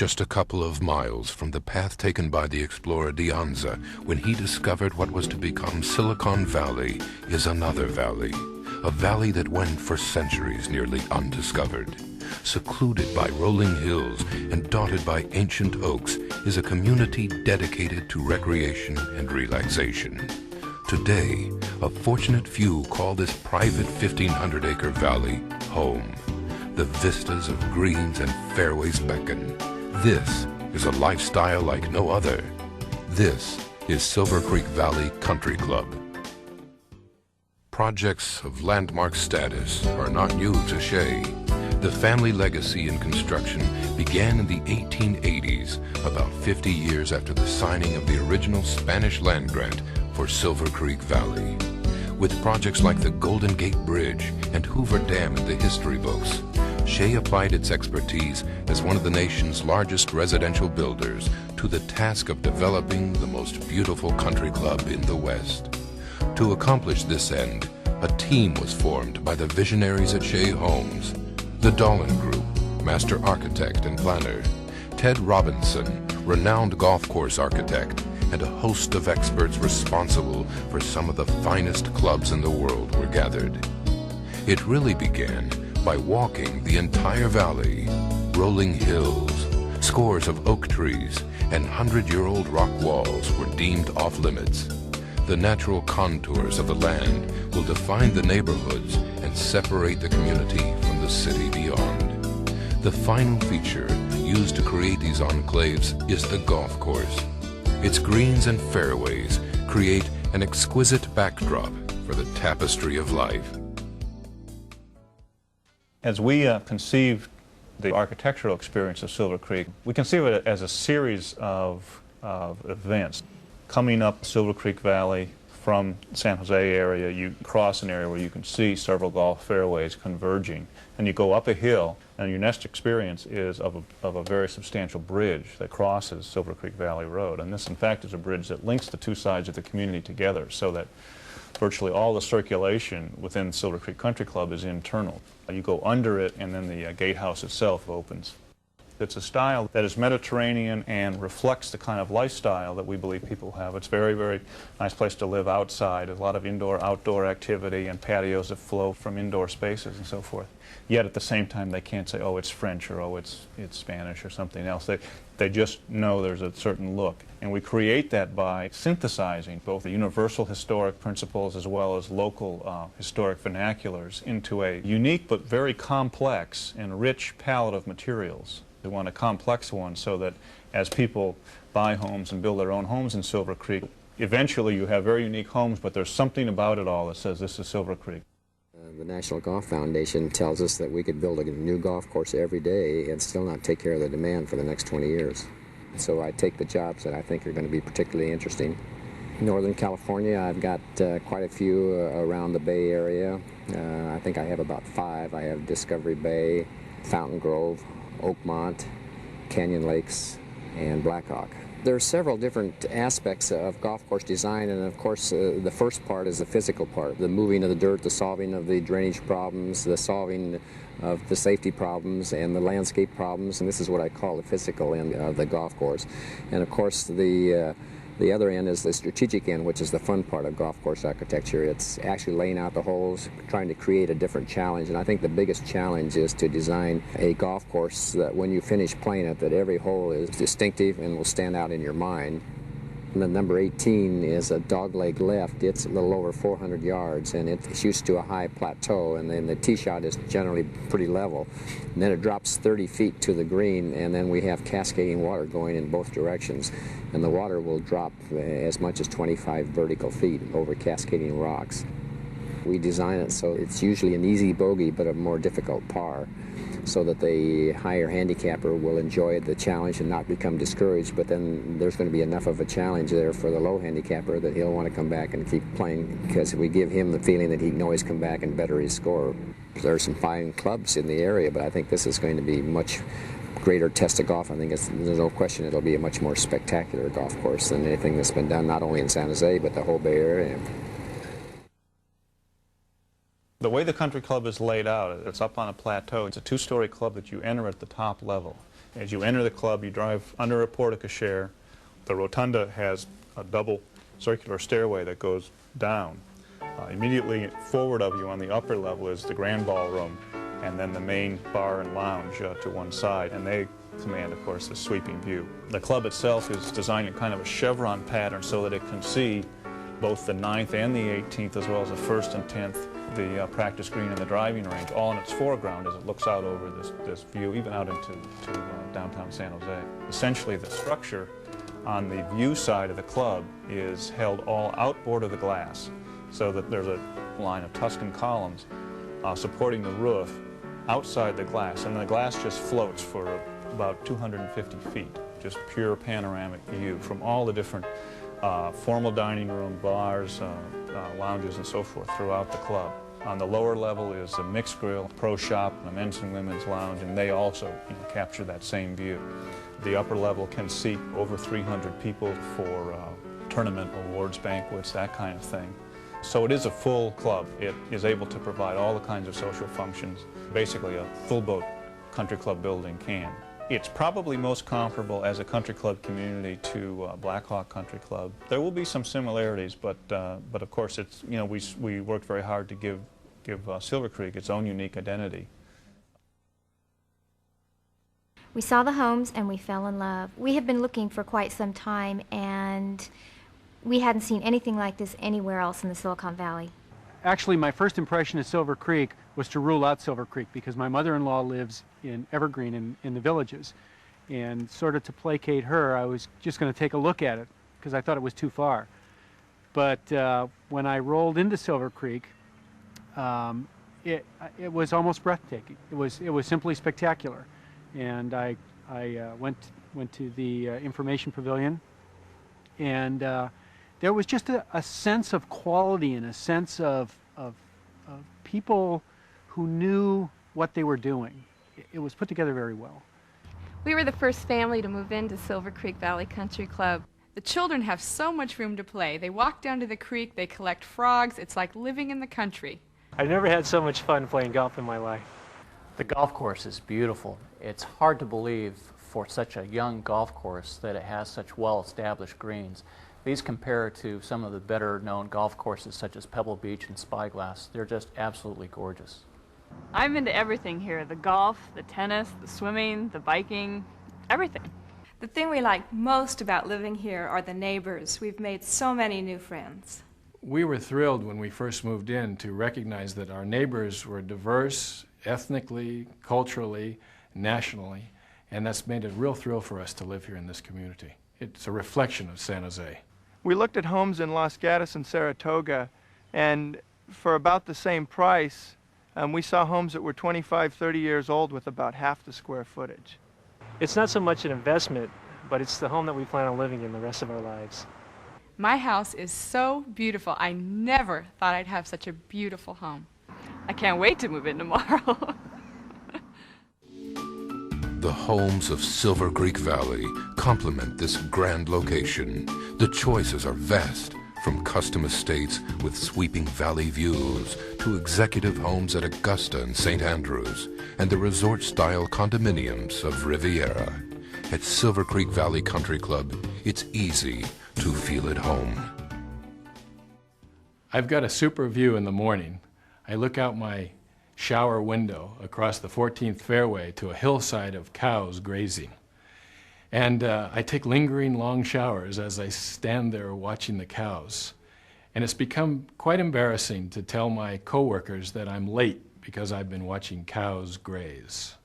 just a couple of miles from the path taken by the explorer De Anza when he discovered what was to become Silicon Valley, is another valley. A valley that went for centuries nearly undiscovered. Secluded by rolling hills and dotted by ancient oaks is a community dedicated to recreation and relaxation. Today, a fortunate few call this private 1,500-acre valley home. The vistas of greens and fairways beckon. This is a lifestyle like no other. This is Silver Creek Valley Country Club. Projects of landmark status are not new to Shea. The family legacy in construction began in the 1880s, about 50 years after the signing of the original Spanish land grant for Silver Creek Valley. With projects like the Golden Gate Bridge and Hoover Dam in the history books, Shea applied its expertise as one of the nation's largest residential builders to the task of developing the most beautiful country club in the West. To accomplish this end, a team was formed by the visionaries at Shea Homes, the Dolan Group, master architect and planner, Ted Robinson, renowned golf course architect, and a host of experts responsible for some of the finest clubs in the world were gathered. It really began by walking the entire valley. Rolling hills, scores of oak trees, and 100-year-old rock walls were deemed off-limits. The natural contours of the land will define the neighborhoods and separate the community from the city beyond. The final feature used to create these enclaves is the golf course. Its greens and fairways create an exquisite backdrop for the tapestry of life. As we conceived the architectural experience of Silver Creek, we conceive it as a series of events. Coming up Silver Creek Valley from San Jose area, you cross an area where you can see several golf fairways converging, and you go up a hill, and your next experience is of a very substantial bridge that crosses Silver Creek Valley Road. And this, in fact, is a bridge that links the two sides of the community together so that virtually all the circulation within Silver Creek Country Club is internal. You go under it, and then the gatehouse itself opens. It's a style that is Mediterranean and reflects the kind of lifestyle that we believe people have. It's a very, very nice place to live outside. There's a lot of indoor-outdoor activity and patios that flow from indoor spaces and so forth. Yet at the same time, they can't say, oh, it's French or oh, it's Spanish or something else. They just know there's a certain look. And we create that by synthesizing both the universal historic principles as well as local historic vernaculars into a unique but very complex and rich palette of materials. We want a complex one so that as people buy homes and build their own homes in Silver Creek, eventually you have very unique homes, but there's something about it all that says this is Silver Creek. The National Golf Foundation tells us that we could build a new golf course every day and still not take care of the demand for the next 20 years. So I take the jobs that I think are going to be particularly interesting. In Northern California, I've got quite a few around the Bay Area. I think I have about 5. I have Discovery Bay, Fountain Grove, Oakmont, Canyon Lakes, and Blackhawk. There are several different aspects of golf course design, and of course the first part is the physical part, the moving of the dirt, the solving of the drainage problems, the solving of the safety problems and the landscape problems, and this is what I call the physical end of the golf course. And of course the other end is the strategic end, which is the fun part of golf course architecture. It's actually laying out the holes, trying to create a different challenge. And I think the biggest challenge is to design a golf course that when you finish playing it, that every hole is distinctive and will stand out in your mind. And the number 18 is a dogleg left. It's a little over 400 yards, and it shoots to a high plateau, and then the tee shot is generally pretty level. And then it drops 30 feet to the green, and then we have cascading water going in both directions. And the water will drop as much as 25 vertical feet over cascading rocks. We design it so it's usually an easy bogey, but a more difficult par, so that the higher handicapper will enjoy the challenge and not become discouraged, but then there's going to be enough of a challenge there for the low handicapper that he'll want to come back and keep playing, because we give him the feeling that he can always come back and better his score. There are some fine clubs in the area, but I think this is going to be much greater test of golf. I think there's no question it'll be a much more spectacular golf course than anything that's been done not only in San Jose, but the whole Bay Area. The way the country club is laid out, it's up on a plateau. It's a 2-story club that you enter at the top level. As you enter the club, you drive under a porte cochere. The rotunda has a double circular stairway that goes down. Immediately forward of you on the upper level is the grand ballroom, and then the main bar and lounge to one side, and they command, of course, the sweeping view. The club itself is designed in kind of a chevron pattern so that it can see both the 9th and the 18th, as well as the 1st and 10th, the practice green and the driving range, all in its foreground as it looks out over this view, even out into downtown San Jose. Essentially, the structure on the view side of the club is held all outboard of the glass, so that there's a line of Tuscan columns supporting the roof outside the glass, and the glass just floats for about 250 feet, just pure panoramic view from all the different formal dining room, bars, lounges, and so forth throughout the club. On the lower level is a mixed grill, pro shop, a men's and women's lounge, and they also capture that same view. The upper level can seat over 300 people for tournament awards, banquets, that kind of thing. So it is a full club. It is able to provide all the kinds of social functions, basically a full boat country club building can. It's probably most comparable as a country club community to Black Hawk Country Club. There will be some similarities, but of course it's, we worked very hard to give Silver Creek its own unique identity. We saw the homes and we fell in love. We have been looking for quite some time, and we hadn't seen anything like this anywhere else in the Silicon Valley. Actually, my first impression of Silver Creek was to rule out Silver Creek because my mother-in-law lives in Evergreen in the Villages. And sort of to placate her, I was just going to take a look at it because I thought it was too far. But when I rolled into Silver Creek, it was almost breathtaking. It was simply spectacular. And I went to the information pavilion, and there was just a sense of quality and a sense of people who knew what they were doing. It was put together very well. We were the first family to move into Silver Creek Valley Country Club. The children have so much room to play. They walk down to the creek, they collect frogs. It's like living in the country. I've never had so much fun playing golf in my life. The golf course is beautiful. It's hard to believe for such a young golf course that it has such well-established greens. These compare to some of the better-known golf courses such as Pebble Beach and Spyglass. They're just absolutely gorgeous. I'm into everything here, the golf, the tennis, the swimming, the biking, everything. The thing we like most about living here are the neighbors. We've made so many new friends. We were thrilled when we first moved in to recognize that our neighbors were diverse, ethnically, culturally, nationally, and that's made it a real thrill for us to live here in this community. It's a reflection of San Jose. We looked at homes in Los Gatos and Saratoga, and for about the same price, we saw homes that were 25, 30 years old with about half the square footage. It's not so much an investment, but it's the home that we plan on living in the rest of our lives. My house is so beautiful. I never thought I'd have such a beautiful home. I can't wait to move in tomorrow. The homes of Silver Creek Valley complement this grand location. The choices are vast, from custom estates with sweeping valley views to executive homes at Augusta and St. Andrews and the resort-style condominiums of Riviera. At Silver Creek Valley Country Club, it's easy to feel at home. I've got a super view in the morning. I look out my shower window across the 14th fairway to a hillside of cows grazing. And I take lingering long showers as I stand there watching the cows. And it's become quite embarrassing to tell my coworkers that I'm late because I've been watching cows graze.